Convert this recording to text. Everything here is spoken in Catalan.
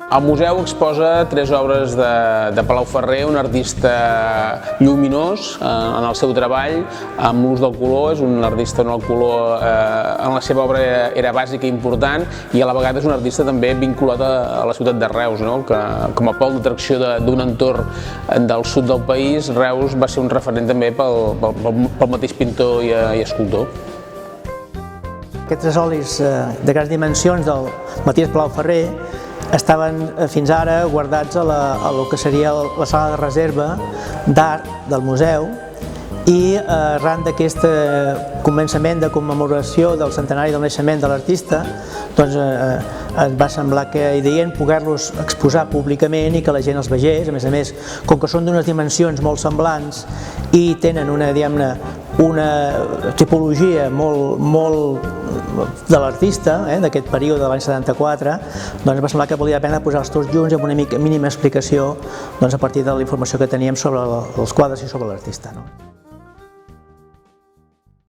El museu exposa 3 obres de Palau Ferrer, un artista lluminós en el seu treball, amb l'ús del color. És un artista on el color en la seva obra era bàsic i important, i a la vegada és un artista també vinculat a la ciutat de Reus, que com a pol d'atracció d'un entorn del sud del país, Reus va ser un referent també pel mateix pintor i escultor. Aquests olis de grans dimensions del Maties Palau Ferrer estaven fins ara guardats a lo que seria la sala de reserva d'art del museu, i arran d'aquest començament de commemoració del centenari del naixement de l'artista, doncs ens va semblar que ideient poder-los exposar públicament i que la gent els vegés. A més, com que són d'unes dimensions molt semblants i tenen una tipologia molt de l'artista, d'aquest període de l'any 74, doncs va semblar que valia la pena posar-los tots junts amb una mínima explicació a partir de la informació que teníem sobre els quadres i sobre l'artista.